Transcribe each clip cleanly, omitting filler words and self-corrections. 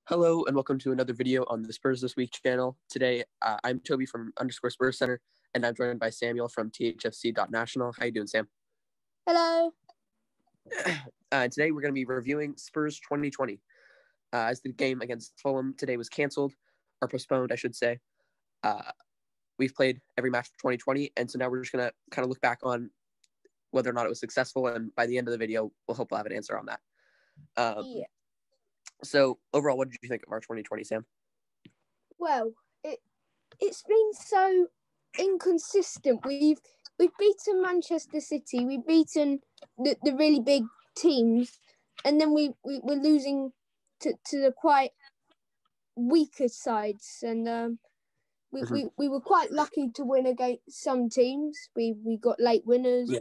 Hello and welcome to another video on the Spurs This Week channel. Today, I'm Tobey from _Spurs Center, and I'm joined by Samuel from thfc.national. How you doing, Sam? Hello. Today, we're going to be reviewing Spurs 2020. As the game against Fulham today was canceled, or postponed, I should say. We've played every match for 2020, and so now we're just going to kind of look back on whether or not it was successful, and by the end of the video, we'll hopefully have an answer on that. Yeah. So, overall, what did you think of our 2020, Sam? Well, it's been so inconsistent. We've beaten Manchester City, we've beaten the really big teams, and then we're losing to the quite weaker sides. And we were quite lucky to win against some teams. We got late winners. Yeah.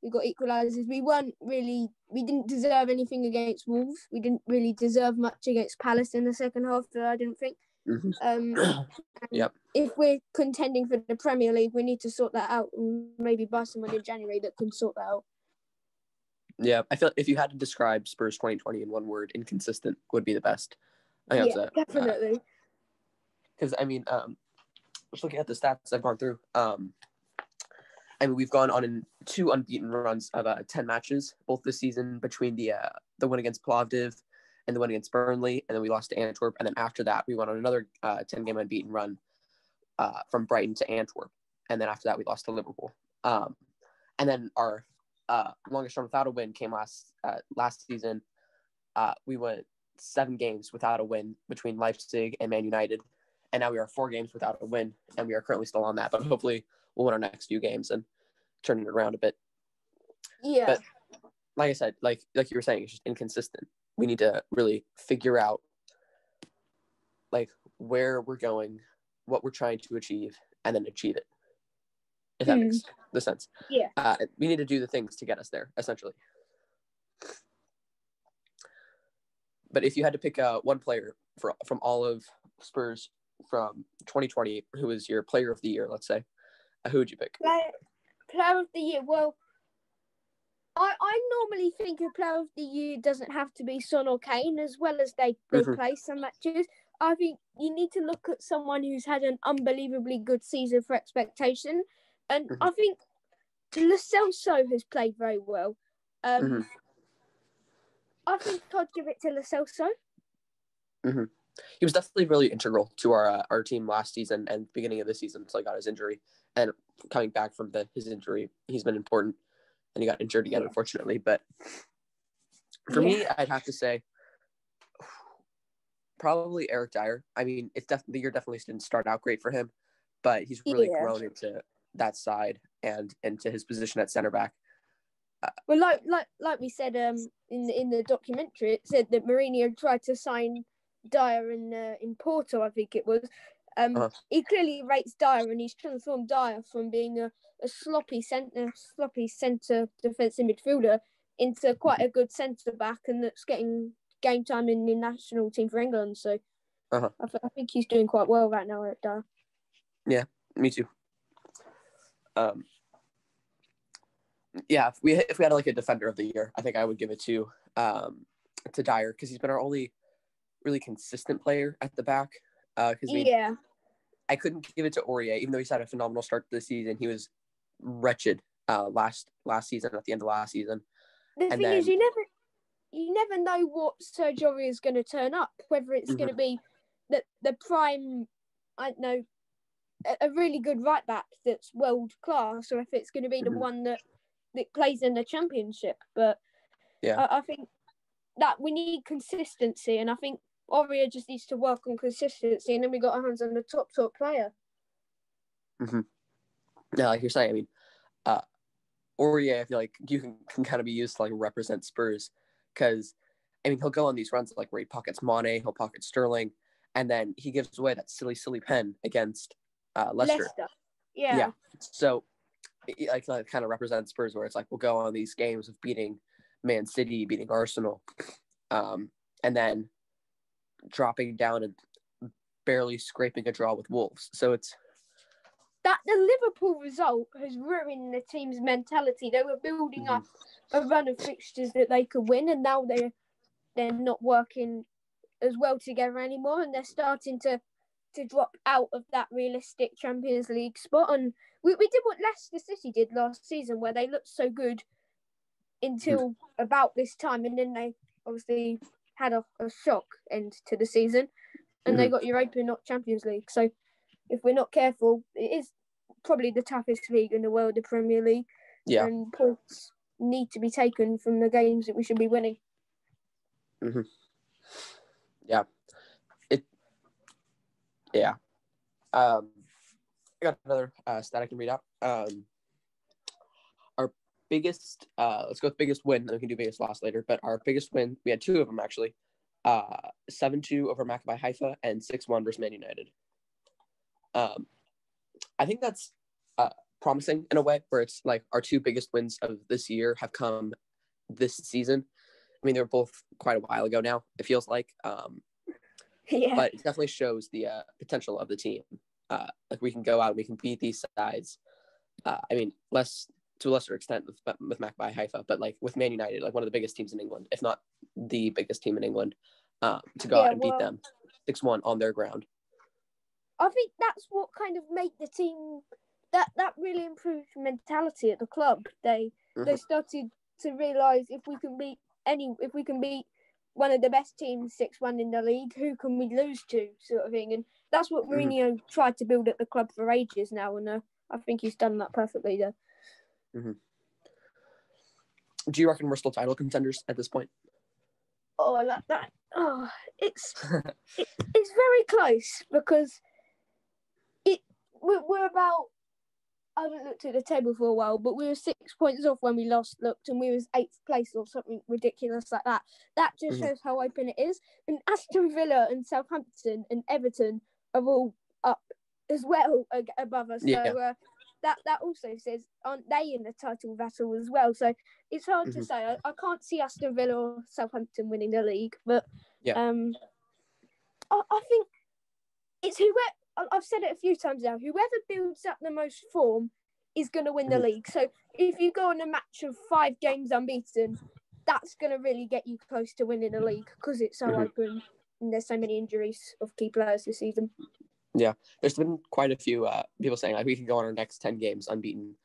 We got equalisers. We didn't deserve anything against Wolves. We didn't really deserve much against Palace in the second half, I didn't think. Yep. If we're contending for the Premier League, we need to sort that out, and maybe buy someone in January that can sort that out. Yeah, I feel if you had to describe Spurs 2020 in one word, inconsistent would be the best. Definitely. Because, just looking at the stats I've gone through, we've gone on 2 unbeaten runs of 10 matches, both this season, between the win against Plovdiv and the win against Burnley, and then we lost to Antwerp, and then after that, we went on another 10-game unbeaten run from Brighton to Antwerp, and then after that, we lost to Liverpool. And then our longest run without a win came last season. We went 7 games without a win between Leipzig and Man United, and now we are 4 games without a win, and we are currently still on that, but hopefully we'll win our next few games and turn it around a bit. Yeah. But like I said, like you were saying, it's just inconsistent. We need to really figure out where we're going, what we're trying to achieve, and then achieve it. If that makes the sense. Yeah. We need to do the things to get us there, essentially. But if you had to pick one player from all of Spurs from 2020, who was your player of the year, let's say, who would you pick? Player of the year. Well, I normally think a player of the year doesn't have to be Son or Kane, as well as they play some matches. I think you need to look at someone who's had an unbelievably good season for expectation. And I think Lo Celso has played very well. I think I'd give it to Lo Celso. He was definitely really integral to our team last season and beginning of this season until he got his injury. And coming back from his injury, he's been important. And he got injured again, unfortunately. But for me, I'd have to say probably Eric Dyer. I mean, the year definitely didn't start out great for him, but he's really grown into that side and into his position at center back. Well, like we said in the documentary, it said that Mourinho tried to sign Dyer in Porto, I think it was. He clearly rates Dyer, and he's transformed Dyer from being a sloppy centre defensive midfielder into quite a good centre back, and that's getting game time in the national team for England. So I think he's doing quite well right now at Dyer. Yeah, me too. If we had a defender of the year, I think I would give it to Dyer, because he's been our only really consistent player at the back. I couldn't give it to Aurier, even though he's had a phenomenal start to the season. He was wretched last season, at the end of last season. The thing is, you never know what Sergio Aurier is going to turn up, whether it's going to be the prime, I don't know, a really good right back that's world class, or if it's going to be the one that plays in the Championship. But I think that we need consistency, and I think Aurier just needs to work on consistency, and then we got our hands on the top player. Yeah, like you're saying, Aurier, I feel like you can kind of be used to represent Spurs, because he'll go on these runs where he pockets Mane, he'll pocket Sterling, and then he gives away that silly pen against Leicester. Yeah. So it kind of represents Spurs, where it's we'll go on these games of beating Man City, beating Arsenal, and then dropping down and barely scraping a draw with Wolves. So it's that the Liverpool result has ruined the team's mentality. They were building up a run of fixtures that they could win, and now they're not working as well together anymore, and they're starting to drop out of that realistic Champions League spot. And we did what Leicester City did last season, where they looked so good until about this time, and then they obviously had a shock end to the season, and they got Europa, not Champions League. So if we're not careful, it is probably the toughest league in the world, the Premier League. Yeah. And points need to be taken from the games that we should be winning. Yeah. I got another stat I can read out. Our biggest, let's go with biggest win, then we can do biggest loss later. But our biggest win, we had two of them actually. 7-2 over Maccabi Haifa and 6-1 versus Man United. I think that's promising in a way, where it's like our two biggest wins of this year have come this season. I mean, they were both quite a while ago now, it feels like. Yeah. But it definitely shows the potential of the team. Like we can go out and we can beat these sides. I mean, to a lesser extent with Maccabi Haifa, but like with Man United, like one of the biggest teams in England, if not the biggest team in England, to go out and beat them 6-1 on their ground. I think that's what kind of made the team that really improved mentality at the club. They started to realise if we can beat one of the best teams 6-1 in the league, who can we lose to, sort of thing. And that's what Mourinho tried to build at the club for ages now, and I think he's done that perfectly there. Do you reckon we're still title contenders at this point? Oh, like that. Oh, it's very close, because we're about, I haven't looked at the table for a while, but we were 6 points off when we last looked, and we was 8th place or something ridiculous like that. That just shows how open it is. And Aston Villa and Southampton and Everton are all up as well above us. Yeah. So that also says, aren't they in the title battle as well? So it's hard to say. I can't see Aston Villa or Southampton winning the league, but I think it's whoever. I've said it a few times now. Whoever builds up the most form is going to win the league. So if you go on a match of 5 games unbeaten, that's going to really get you close to winning the league, because it's so open and there's so many injuries of key players this season. Yeah, there's been quite a few people saying like we can go on our next 10 games unbeaten.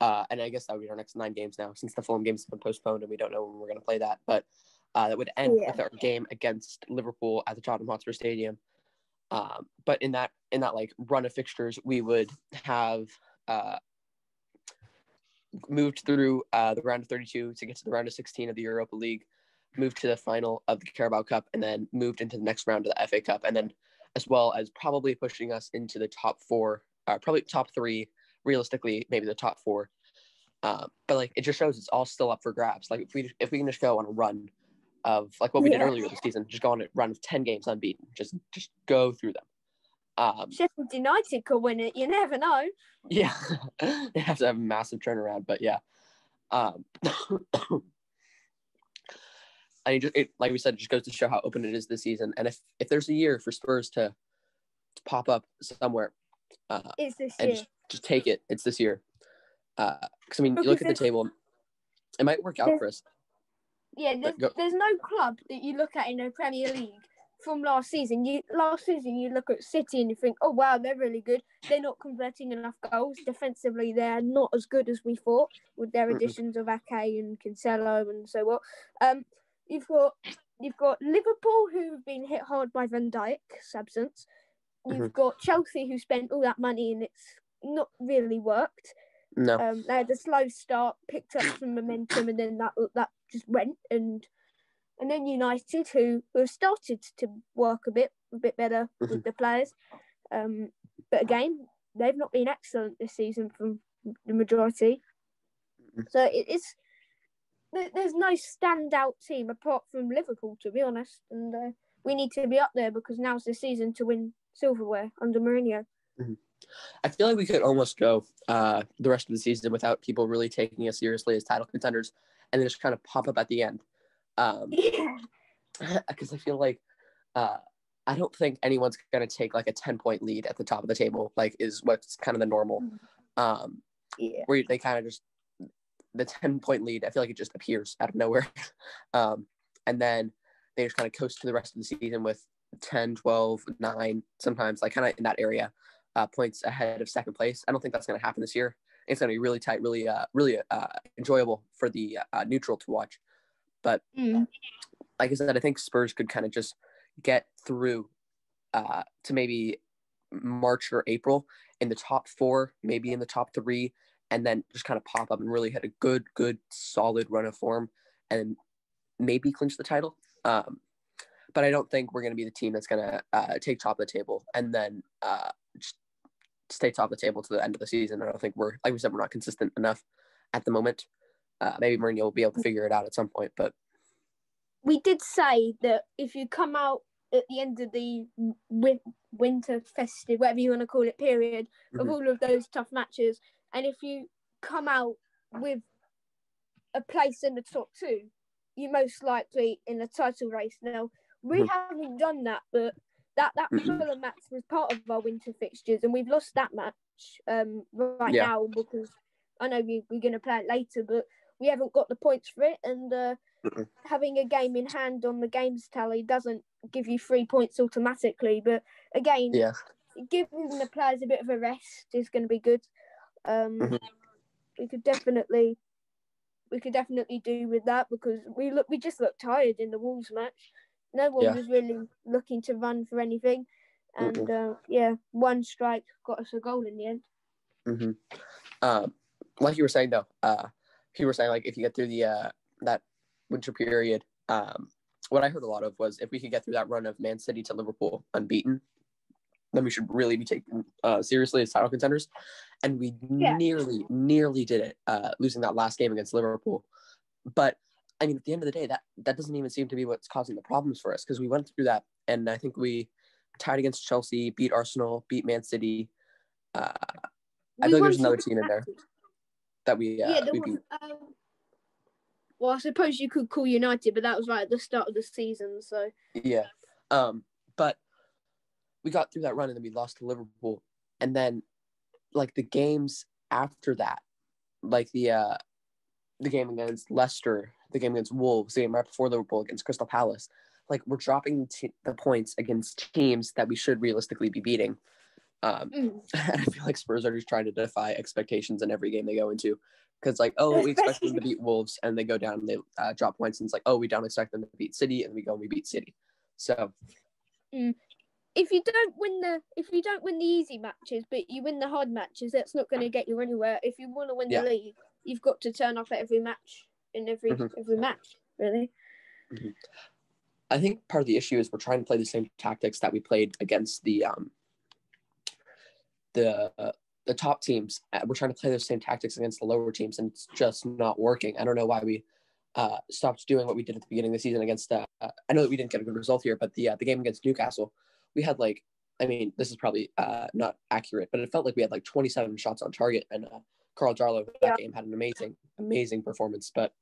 And I guess that would be our next 9 games now, since the Fulham games have been postponed and we don't know when we're going to play that. But that would end with our game against Liverpool at the Tottenham Hotspur Stadium. But in that like run of fixtures, we would have moved through the round of 32 to get to the round of 16 of the Europa League, moved to the final of the Carabao Cup, and then moved into the next round of the FA Cup, and then as well as probably pushing us into the top 4, probably top 3, realistically maybe the top 4. But like it just shows it's all still up for grabs. Like if we can just go on a run of like what we did earlier this season, just go on a run of 10 games unbeaten, just go through them. Sheffield United could win it. You never know. Yeah, they have to have a massive turnaround, but yeah. I just like we said, it just goes to show how open it is this season. And if there's a year for Spurs to pop up somewhere, it's this and year. Just take it. It's this year. Because I mean, you look at the table, it might work out for us. Yeah, there's no club that you look at in the Premier League from last season. You look at City and you think, oh wow, they're really good. They're not converting enough goals defensively. They're not as good as we thought with their additions of Ake and Cancelo and so on. You've got Liverpool, who have been hit hard by Van Dijk's absence. You've got Chelsea, who spent all that money and it's not really worked. No. They had a slow start, picked up some momentum, and then that just went. And then United, who have started to work a bit better with the players. But again, they've not been excellent this season from the majority. So there's no standout team apart from Liverpool, to be honest. And we need to be up there, because now's the season to win silverware under Mourinho. I feel like we could almost go the rest of the season without people really taking us seriously as title contenders, and then just kind of pop up at the end. Because I feel like I don't think anyone's going to take like a 10-point lead at the top of the table, like is what's kind of the normal. Where they kind of just, the 10-point lead, I feel like it just appears out of nowhere. And then they just kind of coast to the rest of the season with 10, 12, 9, sometimes like kind of in that area, points ahead of second place. I don't think that's going to happen this year. It's going to be really tight, really enjoyable for the neutral to watch. But like I said, I think Spurs could kind of just get through to maybe March or April in the top 4, maybe in the top 3, and then just kind of pop up and really hit a good, solid run of form and maybe clinch the title. But I don't think we're going to be the team that's going to take top of the table and then just stay top of the table to the end of the season. I don't think we're, like we said, we're not consistent enough at the moment. Maybe Mourinho will be able to figure it out at some point. But we did say that if you come out at the end of the winter festive, whatever you want to call it, period, of all of those tough matches, and if you come out with a place in the top 2, you're most likely in the title race. Now, we haven't done that, but that Fulham match was part of our winter fixtures, and we've lost that match now because I know we're going to play it later, but we haven't got the points for it, and having a game in hand on the games tally doesn't give you 3 points automatically. But again, giving the players a bit of a rest is going to be good. We could definitely do with that because we just looked tired in the Wolves match. No one was really looking to run for anything, and one strike got us a goal in the end. Like you were saying though, like if you get through the that winter period, what I heard a lot of was if we could get through that run of Man City to Liverpool unbeaten, then we should really be taken seriously as title contenders. And we nearly did it, losing that last game against Liverpool. But I mean, at the end of the day, that doesn't even seem to be what's causing the problems for us, because we went through that, and I think we tied against Chelsea, beat Arsenal, beat Man City. I feel like there's another team in there that we beat. Well, I suppose you could call United, but that was right at the start of the season. So yeah, but we got through that run, and then we lost to Liverpool, and then like the games after that, like the game against Leicester, the game against Wolves, the game right before Liverpool against Crystal Palace, like we're dropping the points against teams that we should realistically be beating. And I feel like Spurs are just trying to defy expectations in every game they go into. Because like, we expect them to beat Wolves, and they go down and they drop points, and it's like, we don't expect them to beat City, and we go and we beat City. So if you don't win the easy matches, but you win the hard matches, that's not going to get you anywhere. If you want to win the league, you've got to turn up at every match in every match, really. I think part of the issue is we're trying to play the same tactics that we played against the top teams. We're trying to play those same tactics against the lower teams, and it's just not working. I don't know why we stopped doing what we did at the beginning of the season against. I know that we didn't get a good result here, but the game against Newcastle, we had this is probably not accurate, but it felt like we had like 27 shots on target, and Carl Jarlow that game had an amazing performance. But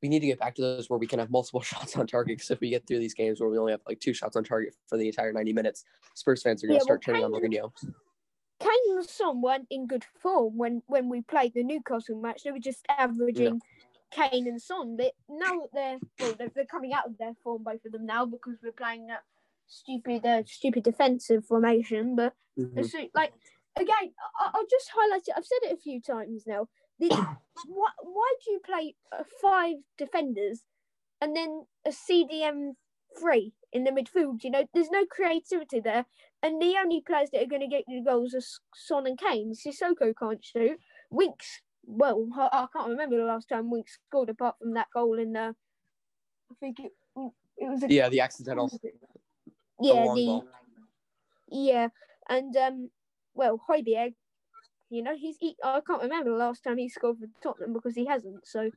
we need to get back to those where we can have multiple shots on target, because if we get through these games where we only have like 2 shots on target for the entire 90 minutes, Spurs fans are going to start turning on Mourinho. Kane and Son weren't in good form when we played the Newcastle match. They were just averaging Kane and Son. But now they're coming out of their form, both of them now, because we're playing that stupid defensive formation. But so, like, again, I'll just highlight it. I've said it a few times now. Why do you play 5 defenders and then a CDM 3 in the midfield? You know, there's no creativity there, and the only players that are going to get you goals are Son and Kane. Sissoko can't shoot. Winks, well, I can't remember the last time Winks scored apart from that goal in I think it was the accidental. Ball. And Højbjerg, you know, I can't remember the last time he scored for Tottenham, because he hasn't. So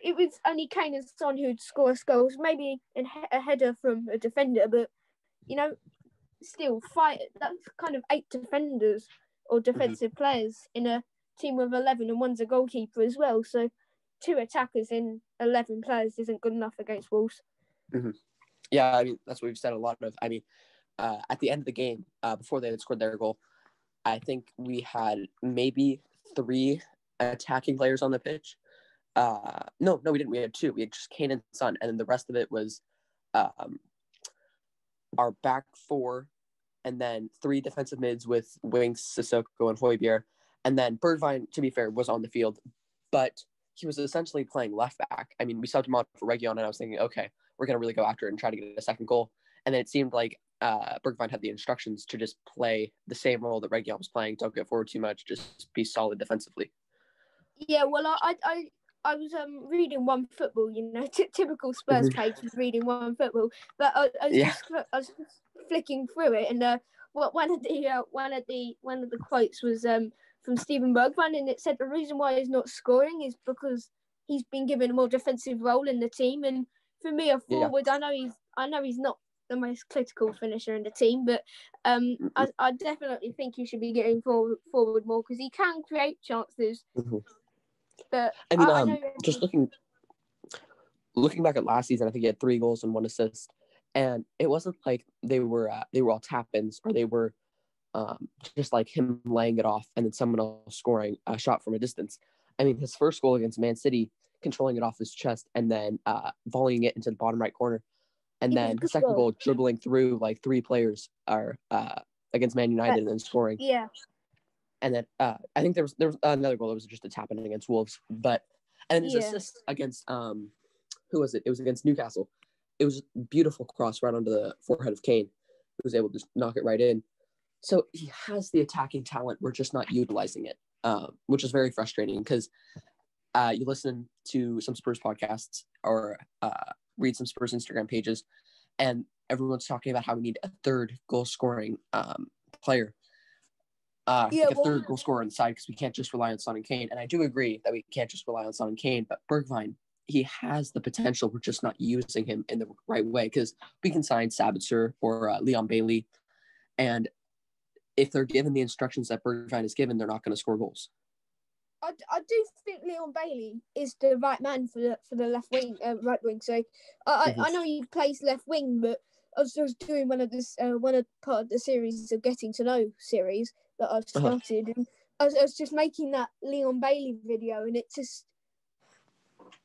it was only Kane and Son who'd score goals, maybe a header from a defender, but you know, still that's kind of 8 defenders or defensive players in a team of 11, and one's a goalkeeper as well. So 2 attackers in 11 players isn't good enough against Wolves. Yeah, I mean, that's what we've said a lot of. I mean, at the end of the game, before they had scored their goal, I think we had maybe 3 attacking players on the pitch, No, we didn't. We had 2. We had just Kane and Son, and then the rest of it was our back 4, and then 3 defensive mids with Winks, Sissoko, and Højbjerg. And then Bergwijn, to be fair, was on the field, but he was essentially playing left back. I mean, we subbed him on for Region, and I was thinking, okay, we're going to really go after it and try to get a second goal. And then it seemed like Bergwijn had the instructions to just play the same role that Region was playing. Don't get forward too much. Just be solid defensively. Yeah, well, I was reading One Football, typical Spurs page was reading One Football, but I was just flicking through it, and one of the quotes was from Steven Bergwijn, and it said the reason why he's not scoring is because he's been given a more defensive role in the team. And for me, a forward, I know he's not the most critical finisher in the team, but I definitely think he should be getting forward more because he can create chances. Mm-hmm. But I mean, just looking back at last season, I think he had 3 goals and 1 assist, and it wasn't like they were all tap-ins, or they were just like him laying it off and then someone else scoring a shot from a distance. I mean, his first goal against Man City, controlling it off his chest and then volleying it into the bottom right corner, and then the second goal dribbling through like 3 players are against Man United and then scoring. Yeah. And then I think there was another goal that was just a tap in against Wolves, and his assist against who was it? It was against Newcastle. It was a beautiful cross right onto the forehead of Kane, who was able to just knock it right in. So he has the attacking talent. We're just not utilizing it, which is very frustrating because you listen to some Spurs podcasts or read some Spurs Instagram pages, and everyone's talking about how we need a third goal scoring player. A third goal scorer on the side because we can't just rely on Son and Kane. And I do agree that we can't just rely on Son and Kane, but Bergwijn, he has the potential. We're just not using him in the right way because we can sign Sabitzer or Leon Bailey, and if they're given the instructions that Bergwijn is given, they're not going to score goals. I do think Leon Bailey is the right man for the left wing, right wing. So I know he plays left wing, but I was doing one of part of the series of Getting to Know series that I've started, and I was just making that Leon Bailey video, and it just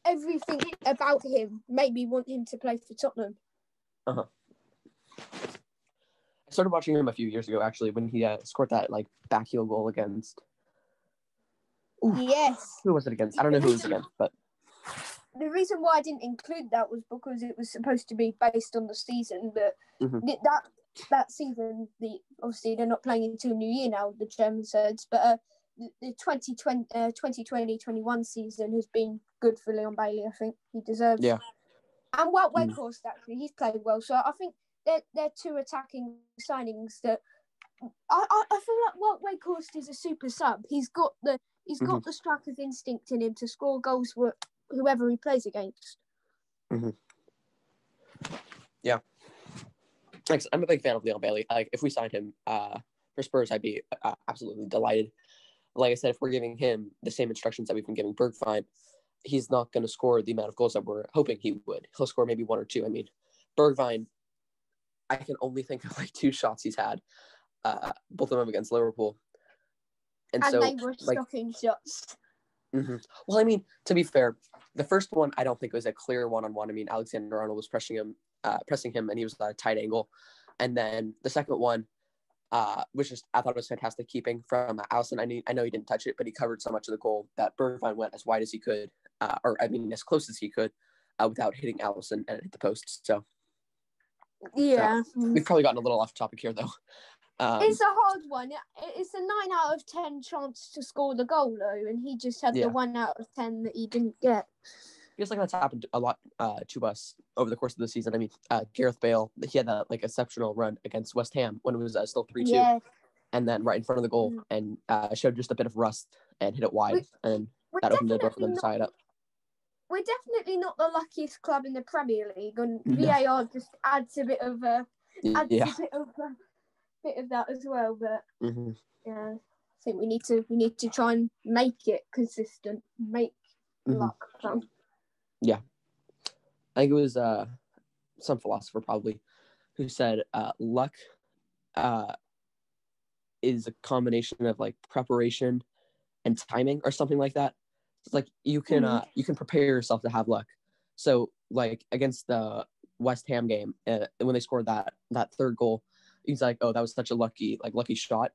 everything about him made me want him to play for Tottenham. I started watching him a few years ago, actually, when he scored that like back heel goal against. Yes. Who was it against? I don't know who it was against, but the reason why I didn't include that was because it was supposed to be based on the season, but that season, obviously they're not playing until New Year now, the German Surds, but the 2020-21 season has been good for Leon Bailey. I think he deserves. Yeah. And Wakehorst, actually, he's played well, so I think they're 2 attacking signings that I feel like Wakehorst is a super sub. He's got the striker's instinct in him to score goals for whoever he plays against. Yeah. I'm a big fan of Leon Bailey. Like, if we signed him for Spurs, I'd be absolutely delighted. Like I said, if we're giving him the same instructions that we've been giving Bergwijn, he's not going to score the amount of goals that we're hoping he would. He'll score maybe 1 or 2. I mean, Bergwijn, I can only think of like 2 shots he's had, both of them against Liverpool. And so, they were stocking shots. Well, I mean, to be fair, the first one, I don't think it was a clear one-on-one. I mean, Alexander-Arnold was pressing him, and he was at a tight angle. And then the second one, which just I thought it was fantastic keeping from Alisson. I know he didn't touch it, but he covered so much of the goal that Bergwijn went as wide as he could, as close as he could, without hitting Alisson and hit the post. So, we've probably gotten a little off topic here, though. It's a hard one. It's a 9 out of 10 chance to score the goal, though, and he just had the 1 out of 10 that he didn't get. I guess like that's happened a lot to us over the course of the season. I mean, Gareth Bale, he had that like exceptional run against West Ham when it was still 3-2, and then right in front of the goal, and showed just a bit of rust and hit it wide, and that opened the door for them to tie it up. We're definitely not the luckiest club in the Premier League, and VAR just adds a bit of bit of that as well, but I think we need to try and make it consistent, make luck come. Yeah, I think it was some philosopher probably who said luck is a combination of like preparation and timing or something like that. It's like you can prepare yourself to have luck. So like against the West Ham game, when they scored that third goal, he's like, oh, that was such a lucky shot.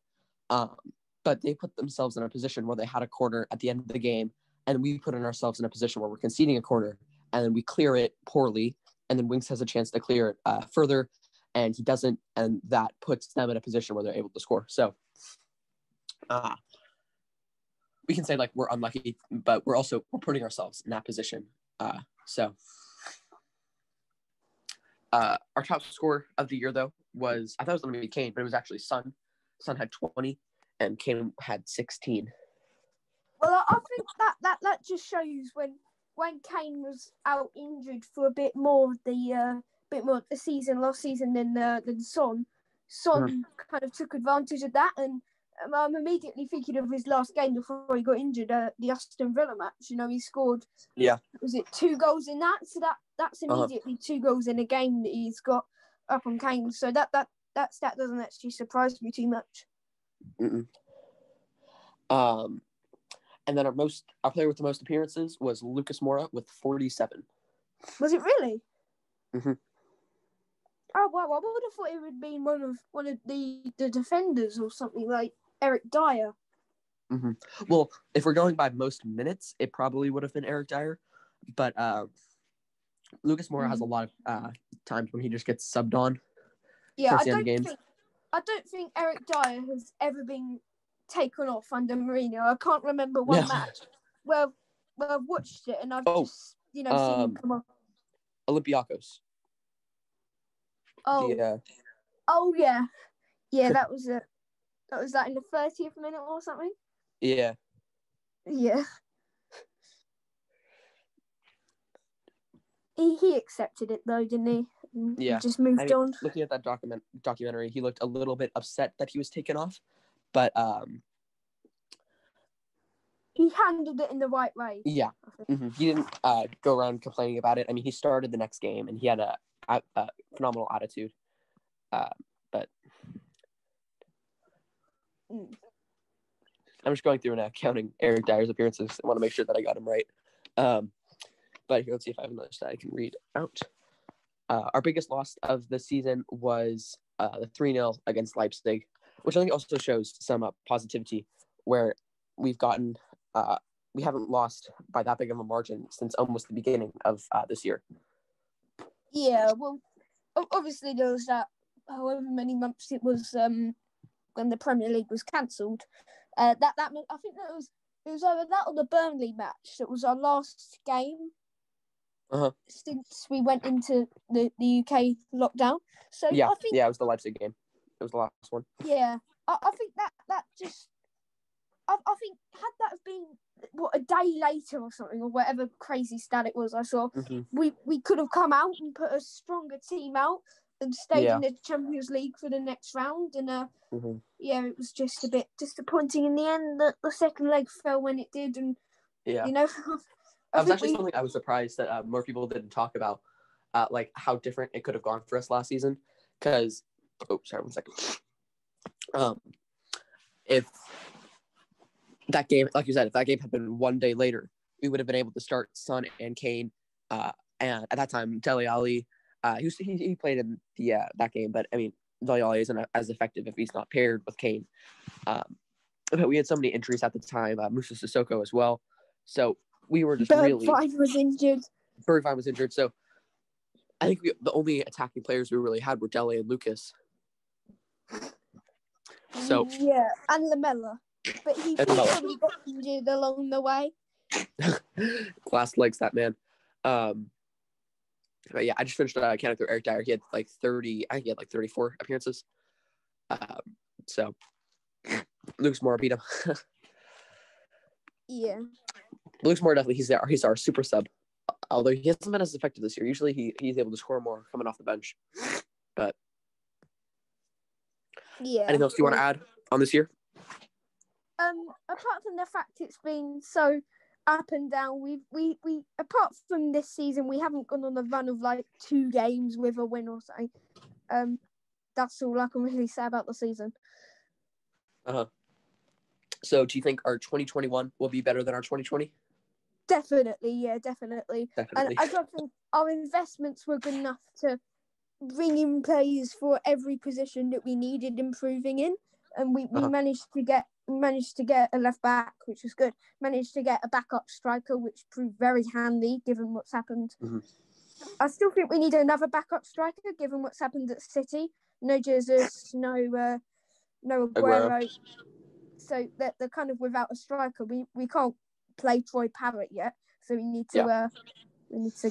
But they put themselves in a position where they had a corner at the end of the game, and we put ourselves in a position where we're conceding a corner, and then we clear it poorly, and then Winks has a chance to clear it further, and he doesn't, and that puts them in a position where they're able to score. So we can say like we're unlucky, but we're putting ourselves in that position. Our top scorer of the year, though, I thought it was going to be Kane, but it was actually Son. Son had 20, and Kane had 16. Well, I think that just shows when Kane was out injured for a bit more of the season last season than Son. Son kind of took advantage of that, and I'm immediately thinking of his last game before he got injured, the Aston Villa match. You know, he scored. Yeah. Was it 2 goals in that? So that's immediately 2 goals in a game that he's got up on Kane. So that stat doesn't actually surprise me too much. Mm-mm. And then our player with the most appearances was Lucas Moura with 47. Was it really? Mm-hmm. Oh wow! I would have thought it would be one of the defenders or something like Eric Dyer. Mm-hmm. Well, if we're going by most minutes, it probably would have been Eric Dyer, but Lucas Moura has a lot of times when he just gets subbed on. Yeah, I don't think Eric Dyer has ever been taken off under Mourinho. I can't remember one match. Well, I've watched it and I've just seen him come off. Olympiacos. Oh, yeah. That was that in the 30th minute or something. Yeah. Yeah. He accepted it though, didn't he? Yeah. He just moved on. Looking at that documentary, he looked a little bit upset that he was taken off, but he handled it in the right way. Yeah. Mm-hmm. He didn't go around complaining about it. I mean, he started the next game and he had a phenomenal attitude. But I'm just going through and counting Eric Dyer's appearances. I want to make sure that I got him right. But here, let's see if I have another stat I can read out. Our biggest loss of the season was the 3-0 against Leipzig, which I think also shows some positivity, where we haven't lost by that big of a margin since almost the beginning of this year. Yeah, well, obviously there was that however many months it was when the Premier League was cancelled. I think that it was either that or the Burnley match. That was our last game since we went into the UK lockdown. So yeah, I think it was the Leipzig game. It was the last one. Yeah, I think that just I think had that have been a day later or something, or whatever crazy stat it was I saw, we could have come out and put a stronger team out and stayed in the Champions League for the next round. And it was just a bit disappointing in the end that the second leg fell when it did. And you know, that was actually something I was surprised that more people didn't talk about, like how different it could have gone for us last season. Because, sorry, 1 second. If that game, like you said, if that game had been 1 day later, we would have been able to start Son and Kane. And at that time, Dele Alli, he played in that game, but I mean, Dele Alli isn't as effective if he's not paired with Kane. But we had so many injuries at the time, Moussa Sissoko as well. So we were just Bergwijn was injured. Bergwijn was injured. So I think the only attacking players we really had were Dele and Lucas. So yeah, and Lamella. But he probably got injured along the way. Glass legs, that man. But yeah, I just finished counting through Eric Dyer. He had like 30. I think he had like 34 appearances. So Lucas Moura beat him. Yeah. Lucas Moura definitely he's our super sub. Although he hasn't been as effective this year. Usually he's able to score more coming off the bench. But yeah. Anything else you want to add on this year? Apart from the fact it's been so up and down, we apart from this season, we haven't gone on a run of like 2 games with a win or something. That's all I can really say about the season. So do you think our 2021 will be better than our 2020? Definitely. And Definitely. I don't think our investments were good enough to bring in players for every position that we needed improving in, and we managed to get a left back, which was good. Managed to get a backup striker, which proved very handy given what's happened. Mm-hmm. I still think we need another backup striker given what's happened at City. No Jesus, no Aguero. So they're kind of without a striker. We can't play Troy Parrott yet, so we need to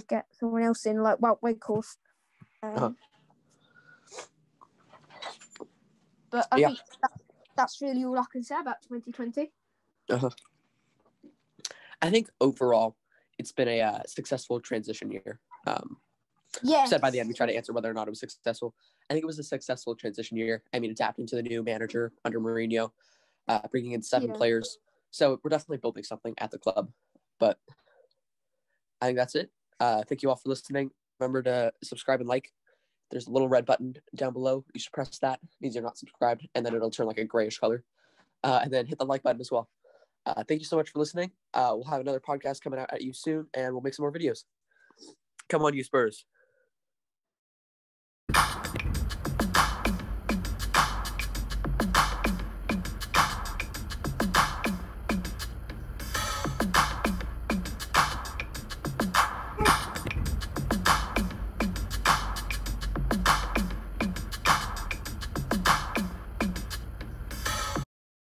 get someone else in, like Wout Weghorst. But I think that's really all I can say about 2020. I think overall it's been a successful transition year. Said by the end, we tried to answer whether or not it was successful. I think it was a successful transition year. I mean, adapting to the new manager under Mourinho, bringing in 7 players. So we're definitely building something at the club. But I think that's it. Thank you all for listening. Remember to subscribe and like. There's a little red button down below. You should press that. It means you're not subscribed, and then it'll turn like a grayish color. And then hit the like button as well. Thank you so much for listening. We'll have another podcast coming out at you soon, and we'll make some more videos. Come on, you Spurs.